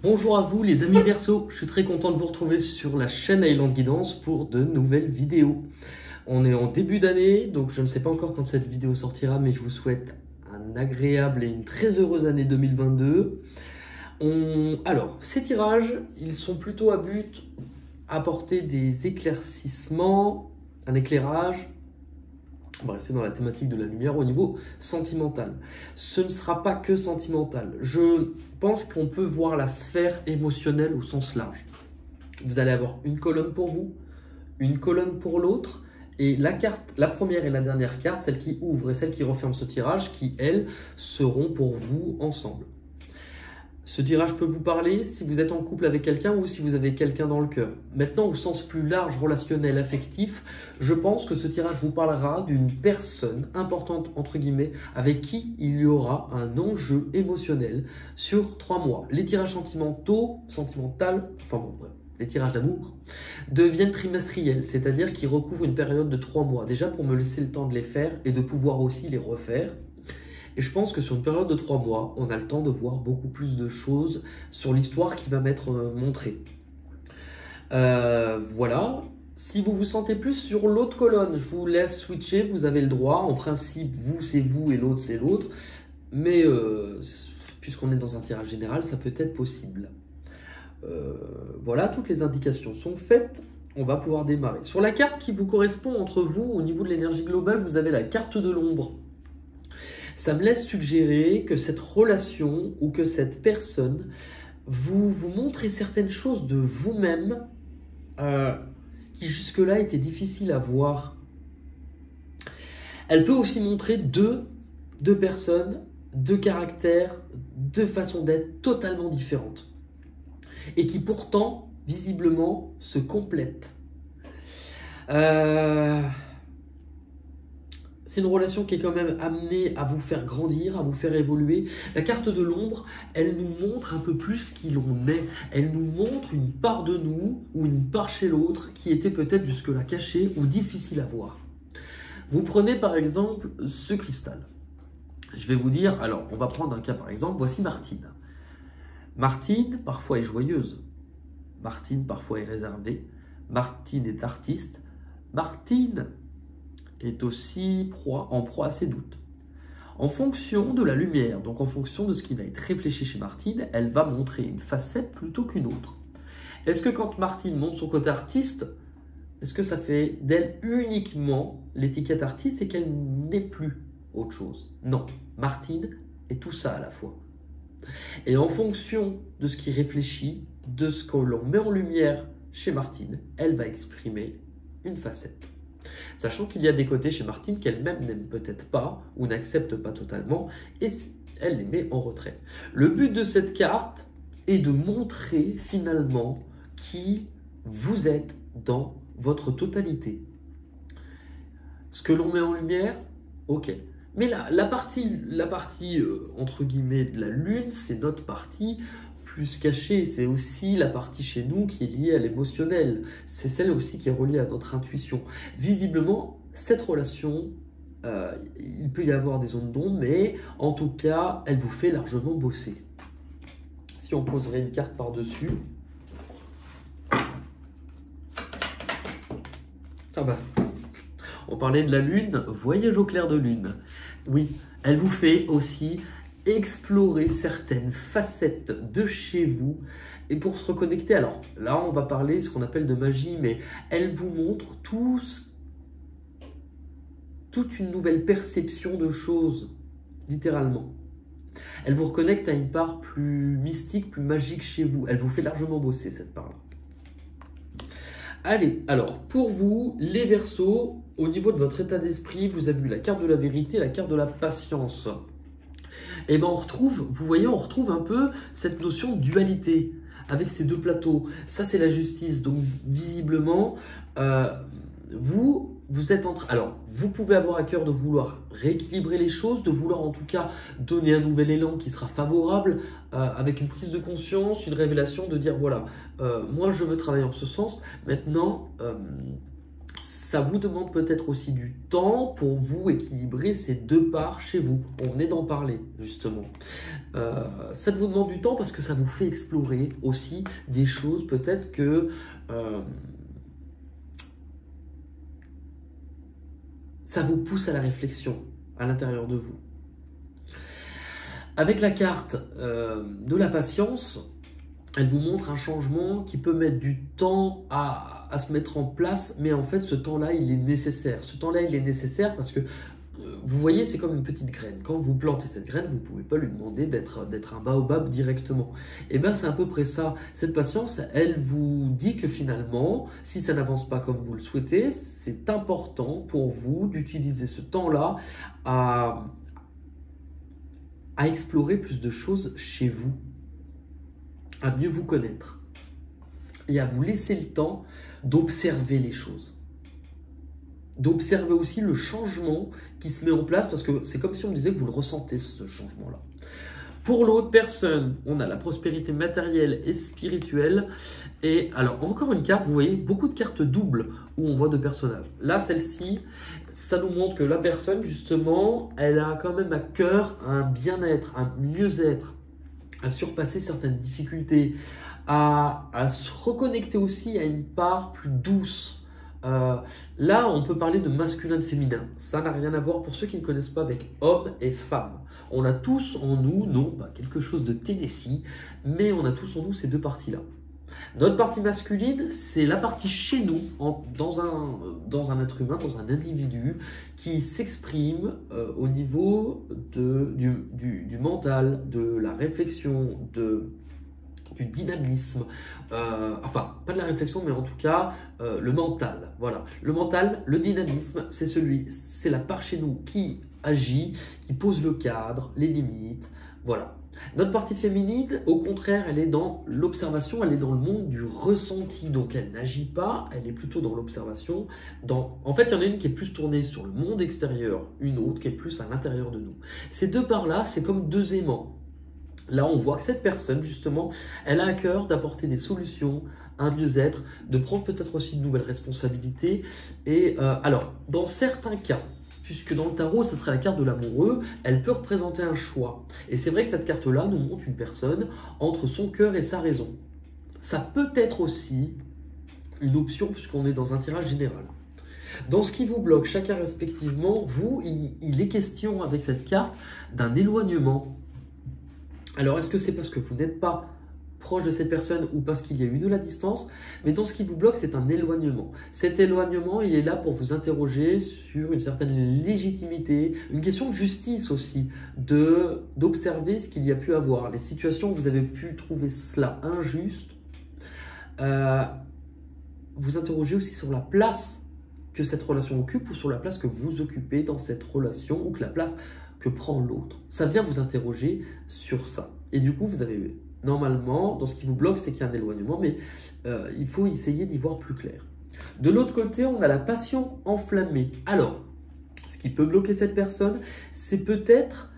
Bonjour à vous les amis Verseau, je suis très content de vous retrouver sur la chaîne Island Guidance pour de nouvelles vidéos. On est en début d'année, donc je ne sais pas encore quand cette vidéo sortira, mais je vous souhaite un agréable et une très heureuse année 2022. Alors, ces tirages, ils sont plutôt à but apporter des éclaircissements, un éclairage. On va rester dans la thématique de la lumière au niveau sentimental. Ce ne sera pas que sentimental. Je pense qu'on peut voir la sphère émotionnelle au sens large. Vous allez avoir une colonne pour vous, une colonne pour l'autre, et la carte, la première et la dernière carte, celle qui ouvre et celle qui referme ce tirage, qui elles seront pour vous ensemble. Ce tirage peut vous parler si vous êtes en couple avec quelqu'un ou si vous avez quelqu'un dans le cœur. Maintenant, au sens plus large, relationnel, affectif, je pense que ce tirage vous parlera d'une personne importante, entre guillemets, avec qui il y aura un enjeu émotionnel sur 3 mois. Les tirages les tirages d'amour deviennent trimestriels, c'est-à-dire qu'ils recouvrent une période de 3 mois. Déjà pour me laisser le temps de les faire et de pouvoir aussi les refaire. Et je pense que sur une période de 3 mois, on a le temps de voir beaucoup plus de choses sur l'histoire qui va m'être montrée. Voilà. Si vous vous sentez plus sur l'autre colonne, je vous laisse switcher, vous avez le droit. En principe, vous c'est vous et l'autre c'est l'autre. Mais puisqu'on est dans un tirage général, ça peut être possible. Voilà, toutes les indications sont faites. On va pouvoir démarrer. Sur la carte qui vous correspond entre vous, au niveau de l'énergie globale, vous avez la carte de l'ombre. Ça me laisse suggérer que cette relation ou que cette personne vous montre certaines choses de vous-même qui jusque-là étaient difficiles à voir. Elle peut aussi montrer deux personnes, deux caractères, deux façons d'être totalement différentes et qui pourtant, visiblement, se complètent. C'est une relation qui est quand même amenée à vous faire grandir, à vous faire évoluer. La carte de l'ombre, elle nous montre un peu plus qui l'on est. Elle nous montre une part de nous ou une part chez l'autre qui était peut-être jusque-là cachée ou difficile à voir. Vous prenez par exemple ce cristal. Je vais vous dire, alors on va prendre un cas par exemple, voici Martine. Martine parfois est joyeuse. Martine parfois est réservée. Martine est artiste. Martine est aussi en proie à ses doutes. En fonction de la lumière, donc en fonction de ce qui va être réfléchi chez Martine, elle va montrer une facette plutôt qu'une autre. Est-ce que quand Martine montre son côté artiste, est-ce que ça fait d'elle uniquement l'étiquette artiste et qu'elle n'est plus autre chose? Non, Martine est tout ça à la fois. Et en fonction de ce qui réfléchit, de ce que l'on met en lumière chez Martine, elle va exprimer une facette. Sachant qu'il y a des côtés chez Martine qu'elle-même n'aime peut-être pas ou n'accepte pas totalement et elle les met en retrait. Le but de cette carte est de montrer finalement qui vous êtes dans votre totalité. Ce que l'on met en lumière, ok. Mais la partie entre guillemets de la lune, c'est notre partie plus cachée. C'est aussi la partie chez nous qui est liée à l'émotionnel. C'est celle aussi qui est reliée à notre intuition. Visiblement, cette relation, il peut y avoir des zones d'ombre, mais en tout cas, elle vous fait largement bosser. Si on poserait une carte par-dessus. Ah bah. On parlait de la lune, voyage au clair de lune. Oui, elle vous fait aussi explorer certaines facettes de chez vous et pour se reconnecter. Alors là, on va parler de ce qu'on appelle de magie, mais elle vous montre toute une nouvelle perception de choses, littéralement. Elle vous reconnecte à une part plus mystique, plus magique chez vous. Elle vous fait largement bosser cette part-là. Allez, alors, pour vous, les Verseaux, au niveau de votre état d'esprit, vous avez eu la carte de la vérité, la carte de la patience. Et bien on retrouve, vous voyez, on retrouve un peu cette notion de dualité avec ces deux plateaux. Ça, c'est la justice. Donc, visiblement, vous êtes en train... Alors, vous pouvez avoir à cœur de vouloir rééquilibrer les choses, de vouloir en tout cas donner un nouvel élan qui sera favorable, avec une prise de conscience, une révélation de dire, voilà, moi je veux travailler en ce sens. Maintenant, ça vous demande peut-être aussi du temps pour vous équilibrer ces deux parts chez vous. On venait d'en parler justement. Ça vous demande du temps parce que ça vous fait explorer aussi des choses peut-être que ça vous pousse à la réflexion à l'intérieur de vous. Avec la carte de la patience, elle vous montre un changement qui peut mettre du temps à se mettre en place, mais en fait ce temps-là il est nécessaire. Ce temps-là il est nécessaire parce que vous voyez, c'est comme une petite graine. Quand vous plantez cette graine, vous ne pouvez pas lui demander d'être un baobab directement. Et bien, c'est à peu près ça. Cette patience, elle vous dit que finalement, si ça n'avance pas comme vous le souhaitez, c'est important pour vous d'utiliser ce temps-là à explorer plus de choses chez vous, à mieux vous connaître et à vous laisser le temps d'observer les choses. D'observer aussi le changement qui se met en place parce que c'est comme si on disait que vous le ressentez ce changement-là. Pour l'autre personne, on a la prospérité matérielle et spirituelle. Et alors, encore une carte, vous voyez, beaucoup de cartes doubles où on voit deux personnages. Là, celle-ci, ça nous montre que la personne, justement, elle a quand même à cœur un bien-être, un mieux-être, à surpasser certaines difficultés, à se reconnecter aussi à une part plus douce. Là, on peut parler de masculin, de féminin. Ça n'a rien à voir pour ceux qui ne connaissent pas avec homme et femme. On a tous en nous, non pas quelque chose de Tennessee, mais on a tous en nous ces deux parties-là. Notre partie masculine, c'est la partie chez nous, dans un être humain, dans un individu, qui s'exprime au niveau du mental, de la réflexion, du dynamisme, enfin, pas de la réflexion, mais en tout cas, le mental. Voilà. Le mental, le dynamisme, c'est la part chez nous qui agit, qui pose le cadre, les limites, voilà. Notre partie féminine, au contraire, elle est dans l'observation, elle est dans le monde du ressenti, donc elle n'agit pas, elle est plutôt dans l'observation. En fait, il y en a une qui est plus tournée sur le monde extérieur, une autre qui est plus à l'intérieur de nous. Ces deux parts-là, c'est comme deux aimants. Là, on voit que cette personne, justement, elle a à cœur d'apporter des solutions, un mieux-être, de prendre peut-être aussi de nouvelles responsabilités. Et alors, dans certains cas, puisque dans le tarot, ça serait la carte de l'amoureux, elle peut représenter un choix. Et c'est vrai que cette carte-là nous montre une personne entre son cœur et sa raison. Ça peut être aussi une option, puisqu'on est dans un tirage général. Dans ce qui vous bloque, chacun respectivement, vous, il est question avec cette carte d'un éloignement. Alors, est-ce que c'est parce que vous n'êtes pas proche de cette personne ou parce qu'il y a eu de la distance? Mais dans ce qui vous bloque, c'est un éloignement. Cet éloignement, il est là pour vous interroger sur une certaine légitimité, une question de justice aussi, d'observer ce qu'il y a pu avoir, les situations où vous avez pu trouver cela injuste. Vous interrogez aussi sur la place que cette relation occupe ou sur la place que vous occupez dans cette relation ou que la place que prend l'autre. Ça vient vous interroger sur ça. Et du coup, vous avez normalement, dans ce qui vous bloque, c'est qu'il y a un éloignement, mais il faut essayer d'y voir plus clair. De l'autre côté, on a la passion enflammée. Alors, ce qui peut bloquer cette personne, c'est peut-être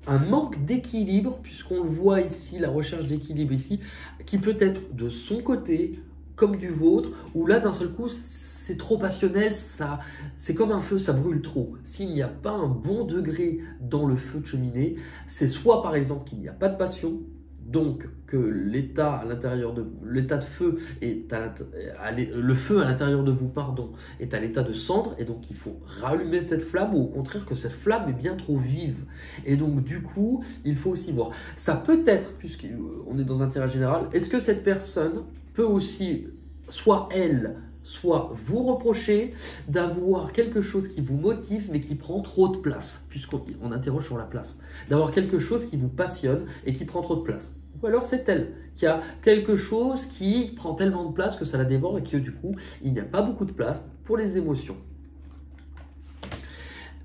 un manque d'équilibre, puisqu'on le voit ici, la recherche d'équilibre ici, qui peut être de son côté, comme du vôtre, où là, d'un seul coup, c'est trop passionnel, c'est comme un feu, ça brûle trop. S'il n'y a pas un bon degré dans le feu de cheminée, c'est soit par exemple qu'il n'y a pas de passion, donc que l'état de feu le feu à l'intérieur de vous, pardon, est à l'état de cendre, et donc il faut rallumer cette flamme, ou au contraire que cette flamme est bien trop vive. Et donc du coup, il faut aussi voir. Ça peut être, puisqu'on est dans un tirage général, est-ce que cette personne peut aussi, soit elle, soit vous reprocher d'avoir quelque chose qui vous motive mais qui prend trop de place, puisqu'on interroge sur la place, d'avoir quelque chose qui vous passionne et qui prend trop de place. Ou alors c'est elle qui a quelque chose qui prend tellement de place que ça la dévore et que du coup il n'y a pas beaucoup de place pour les émotions.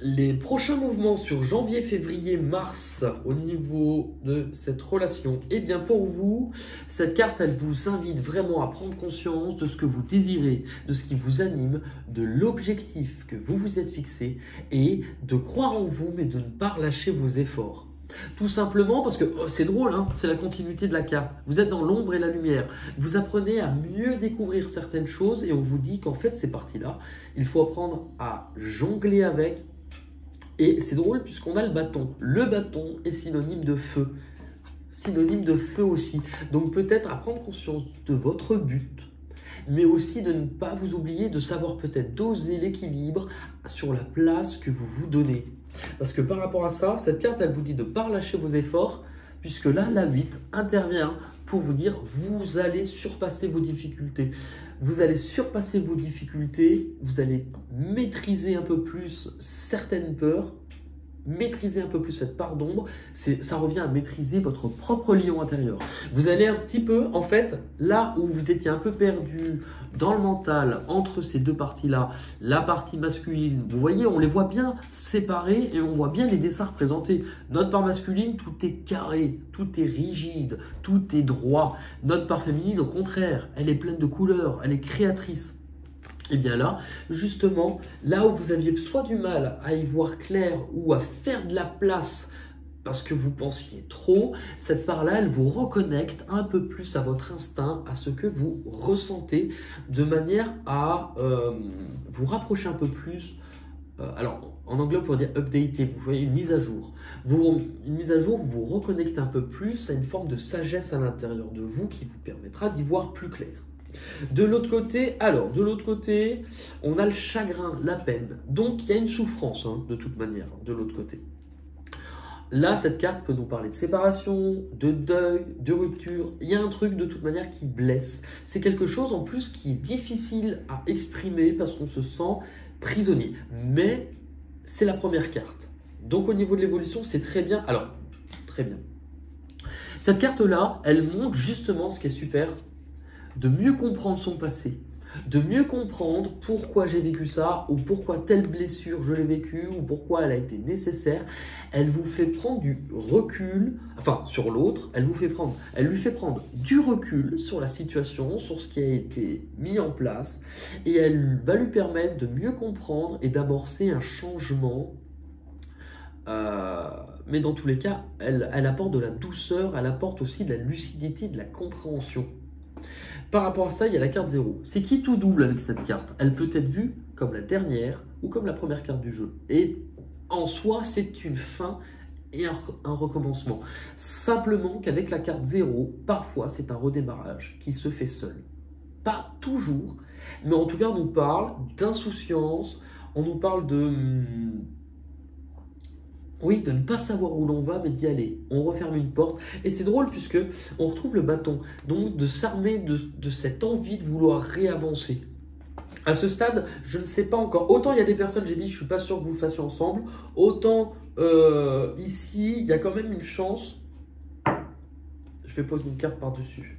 Les prochains mouvements sur janvier, février, mars au niveau de cette relation, eh bien pour vous, cette carte, elle vous invite vraiment à prendre conscience de ce que vous désirez, de ce qui vous anime, de l'objectif que vous vous êtes fixé et de croire en vous mais de ne pas relâcher vos efforts. Tout simplement parce que c'est drôle, hein, c'est la continuité de la carte. Vous êtes dans l'ombre et la lumière. Vous apprenez à mieux découvrir certaines choses et on vous dit qu'en fait, ces parties-là, il faut apprendre à jongler avec. Et c'est drôle puisqu'on a le bâton. Le bâton est synonyme de feu. Synonyme de feu aussi. Donc peut-être à prendre conscience de votre but, mais aussi de ne pas vous oublier de savoir peut-être doser l'équilibre sur la place que vous vous donnez. Parce que par rapport à ça, cette carte, elle vous dit de ne pas relâcher vos efforts, puisque là, la 8 intervient pour vous dire vous allez surpasser vos difficultés. Vous allez surpasser vos difficultés, vous allez maîtriser un peu plus certaines peurs, maîtriser un peu plus cette part d'ombre, ça revient à maîtriser votre propre lion intérieur. Vous allez un petit peu, en fait, là où vous étiez un peu perdu dans le mental, entre ces deux parties-là, la partie masculine, vous voyez, on les voit bien séparés et on voit bien les dessins représentés. Notre part masculine, tout est carré, tout est rigide, tout est droit. Notre part féminine, au contraire, elle est pleine de couleurs, elle est créatrice. Et bien là, justement, là où vous aviez soit du mal à y voir clair ou à faire de la place parce que vous pensiez trop, cette part-là, elle vous reconnecte un peu plus à votre instinct, à ce que vous ressentez, de manière à vous rapprocher un peu plus. Alors, en anglais, on pourrait dire updater, vous voyez, une mise à jour. Une mise à jour vous reconnecte un peu plus à une forme de sagesse à l'intérieur de vous qui vous permettra d'y voir plus clair. De l'autre côté, on a le chagrin, la peine. Donc, il y a une souffrance, hein, de toute manière, de l'autre côté. Là, cette carte peut nous parler de séparation, de deuil, de rupture. Il y a un truc, de toute manière, qui blesse. C'est quelque chose, en plus, qui est difficile à exprimer parce qu'on se sent prisonnier. Mais c'est la première carte. Donc, au niveau de l'évolution, c'est très bien. Alors, très bien. Cette carte-là, elle montre justement ce qui est super, de mieux comprendre son passé, de mieux comprendre pourquoi j'ai vécu ça, ou pourquoi telle blessure je l'ai vécue, ou pourquoi elle a été nécessaire. Elle vous fait prendre du recul, enfin sur l'autre, elle lui fait prendre du recul sur la situation, sur ce qui a été mis en place, et elle va lui permettre de mieux comprendre et d'amorcer un changement. Mais dans tous les cas, elle apporte de la douceur, elle apporte aussi de la lucidité, de la compréhension. Par rapport à ça, il y a la carte 0. C'est qui tout double avec cette carte? Elle peut être vue comme la dernière ou comme la première carte du jeu. Et en soi, c'est une fin et un recommencement. Simplement qu'avec la carte 0, parfois, c'est un redémarrage qui se fait seul. Pas toujours, mais en tout cas, on nous parle d'insouciance, on nous parle de... Oui, de ne pas savoir où l'on va, mais d'y aller. On referme une porte. Et c'est drôle puisque on retrouve le bâton. Donc de s'armer de cette envie de vouloir réavancer. À ce stade, je ne sais pas encore. Autant il y a des personnes, j'ai dit, je ne suis pas sûr que vous fassiez ensemble. Autant ici, il y a quand même une chance. Je vais poser une carte par-dessus.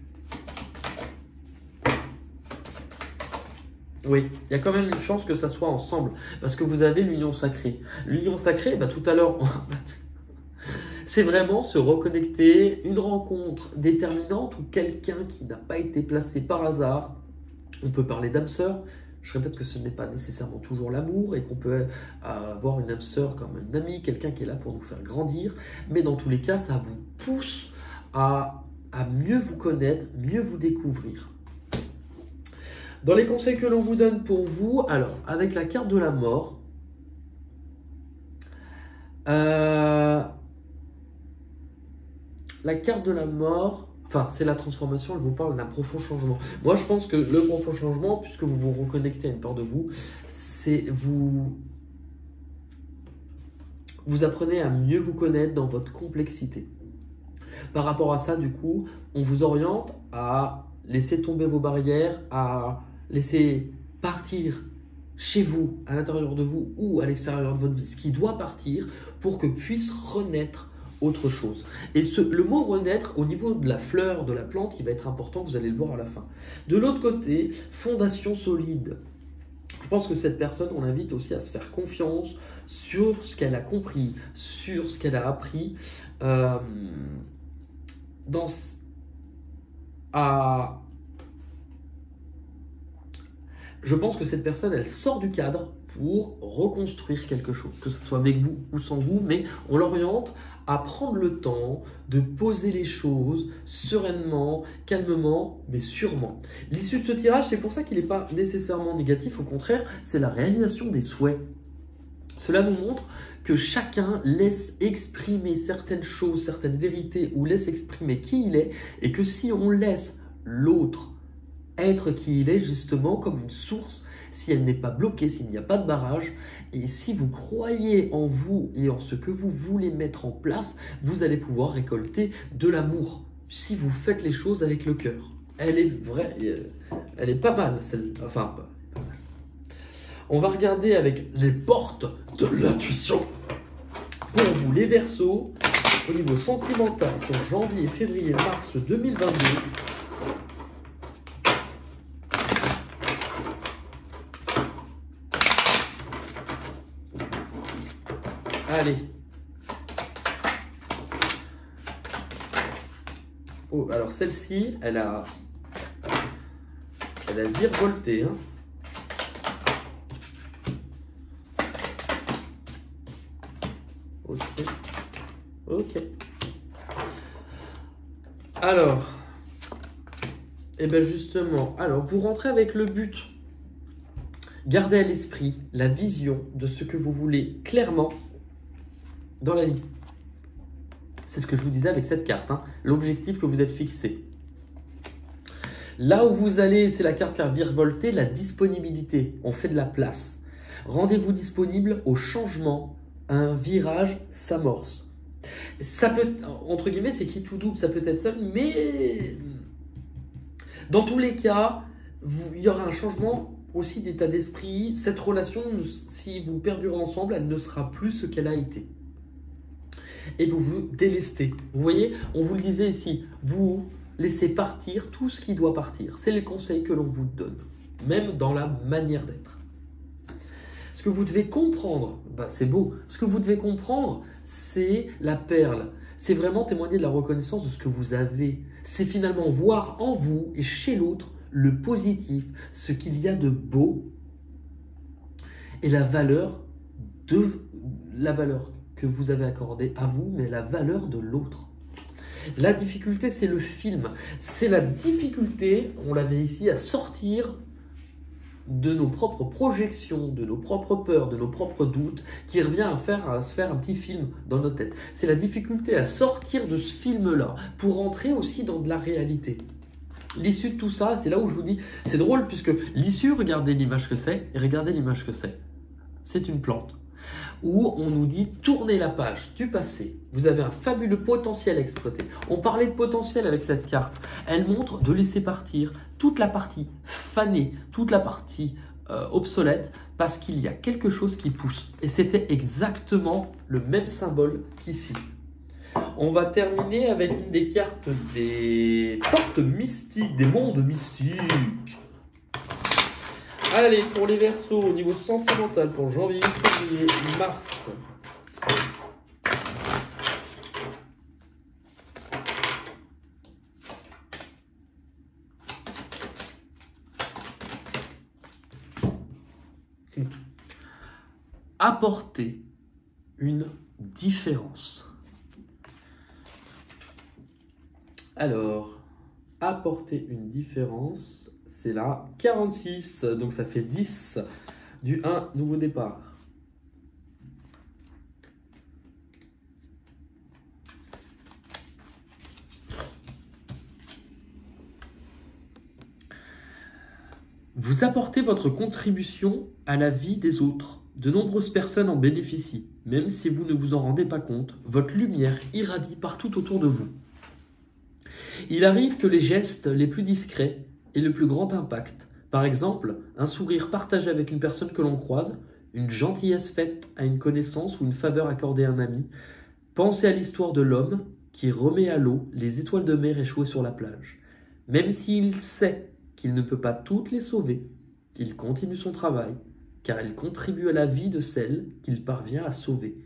Oui, il y a quand même une chance que ça soit ensemble, parce que vous avez l'union sacrée. L'union sacrée, tout à l'heure, c'est vraiment se reconnecter, une rencontre déterminante ou quelqu'un qui n'a pas été placé par hasard. On peut parler d'âme sœur. Je répète que ce n'est pas nécessairement toujours l'amour et qu'on peut avoir une âme sœur comme une amie, quelqu'un qui est là pour nous faire grandir. Mais dans tous les cas, ça vous pousse à mieux vous connaître, mieux vous découvrir. Dans les conseils que l'on vous donne pour vous, alors, avec la carte de la mort, la carte de la mort, enfin, c'est la transformation, elle vous parle d'un profond changement. Moi, je pense que le profond changement, puisque vous vous reconnectez à une part de vous, c'est vous apprenez à mieux vous connaître dans votre complexité. Par rapport à ça, du coup, on vous oriente à laisser tomber vos barrières, à laisser partir chez vous, à l'intérieur de vous ou à l'extérieur de votre vie, ce qui doit partir pour que puisse renaître autre chose. Et le mot renaître, au niveau de la fleur, de la plante, il va être important, vous allez le voir à la fin. De l'autre côté, fondation solide. Je pense que cette personne, on l'invite aussi à se faire confiance sur ce qu'elle a compris, sur ce qu'elle a appris, Je pense que cette personne, elle sort du cadre pour reconstruire quelque chose, que ce soit avec vous ou sans vous, mais on l'oriente à prendre le temps de poser les choses sereinement, calmement, mais sûrement. L'issue de ce tirage, c'est pour ça qu'il n'est pas nécessairement négatif, au contraire, c'est la réalisation des souhaits. Cela nous montre que chacun laisse exprimer certaines choses, certaines vérités, ou laisse exprimer qui il est, et que si on laisse l'autre être qui il est, justement, comme une source, si elle n'est pas bloquée, s'il n'y a pas de barrage, et si vous croyez en vous et en ce que vous voulez mettre en place, vous allez pouvoir récolter de l'amour, si vous faites les choses avec le cœur. Elle est vraie, elle est pas mal, celle, enfin, pas mal. On va regarder avec les portes de l'intuition. Pour vous, les Verseaux, au niveau sentimental, sur janvier, février, mars 2022. Allez. Oh, alors celle-ci, elle a virevolté, hein. Ok. Alors, et bien justement, alors vous rentrez avec le but. Gardez à l'esprit la vision de ce que vous voulez clairement dans la vie. C'est ce que je vous disais avec cette carte, hein, l'objectif que vous êtes fixé. Là où vous allez, c'est la carte qui a virevolté, la disponibilité. On fait de la place. Rendez-vous disponible au changement. Un virage s'amorce. Ça peut, entre guillemets, c'est qui tout double, ça peut être seul, mais dans tous les cas, il y aura un changement aussi d'état d'esprit. Cette relation, si vous perdurez ensemble, elle ne sera plus ce qu'elle a été. Et vous vous délestez. Vous voyez, on vous le disait ici, vous laissez partir tout ce qui doit partir. C'est le conseil que l'on vous donne, même dans la manière d'être. Ce que vous devez comprendre, c'est beau, ce que vous devez comprendre, c'est la perle. C'est vraiment témoigner de la reconnaissance de ce que vous avez. C'est finalement voir en vous et chez l'autre le positif, ce qu'il y a de beau et la valeur que vous avez accordée à vous, mais la valeur de l'autre. La difficulté, c'est le film. C'est la difficulté, on l'avait ici, à sortir de nos propres projections, de nos propres peurs, de nos propres doutes, qui revient à se faire un petit film dans notre tête. C'est la difficulté à sortir de ce film-là pour rentrer aussi dans de la réalité. L'issue de tout ça, c'est là où je vous dis, c'est drôle puisque l'issue, regardez l'image que c'est et regardez l'image que c'est. C'est une plante où on nous dit tournez la page du passé. Vous avez un fabuleux potentiel à exploiter. On parlait de potentiel avec cette carte. Elle montre de laisser partir toute la partie fanée, toute la partie obsolète, parce qu'il y a quelque chose qui pousse. Et c'était exactement le même symbole qu'ici. On va terminer avec une des cartes des portes mystiques, des mondes mystiques. Allez, pour les Verseaux, au niveau sentimental, pour janvier, février, mars. Apporter une différence. Alors, apporter une différence, c'est là 46, donc ça fait 10 du 1, nouveau départ. Vous apportez votre contribution à la vie des autres. De nombreuses personnes en bénéficient, même si vous ne vous en rendez pas compte. Votre lumière irradie partout autour de vous. Il arrive que les gestes les plus discrets aient le plus grand impact. Par exemple, un sourire partagé avec une personne que l'on croise, une gentillesse faite à une connaissance ou une faveur accordée à un ami. Pensez à l'histoire de l'homme qui remet à l'eau les étoiles de mer échouées sur la plage. Même s'il sait qu'il ne peut pas toutes les sauver, il continue son travail, car il contribue à la vie de celles qu'il parvient à sauver.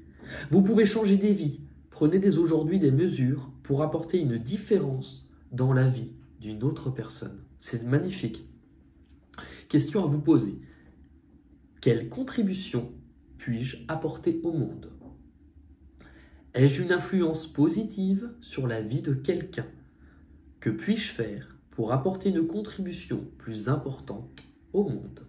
Vous pouvez changer des vies. Prenez dès aujourd'hui des mesures pour apporter une différence dans la vie d'une autre personne. C'est magnifique. Question à vous poser. Quelle contribution puis-je apporter au monde ? Ai-je une influence positive sur la vie de quelqu'un? Que puis-je faire pour apporter une contribution plus importante au monde?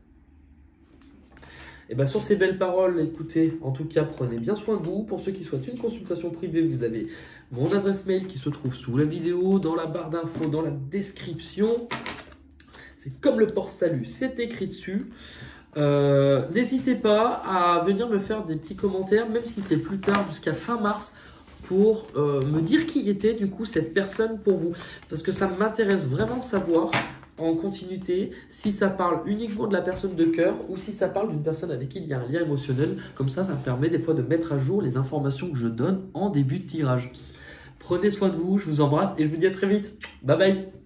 Et bien sur ces belles paroles, écoutez, en tout cas, prenez bien soin de vous. Pour ceux qui souhaitent une consultation privée, vous avez mon adresse mail qui se trouve sous la vidéo, dans la barre d'infos, dans la description. C'est comme le port-salut, c'est écrit dessus. N'hésitez pas à venir me faire des petits commentaires, même si c'est plus tard, jusqu'à fin mars, pour me dire qui était du coup cette personne pour vous. Parce que ça m'intéresse vraiment de savoir en continuité si ça parle uniquement de la personne de cœur ou si ça parle d'une personne avec qui il y a un lien émotionnel. Comme ça me permet des fois de mettre à jour les informations que je donne en début de tirage. Prenez soin de vous, je vous embrasse et je vous dis à très vite. Bye bye.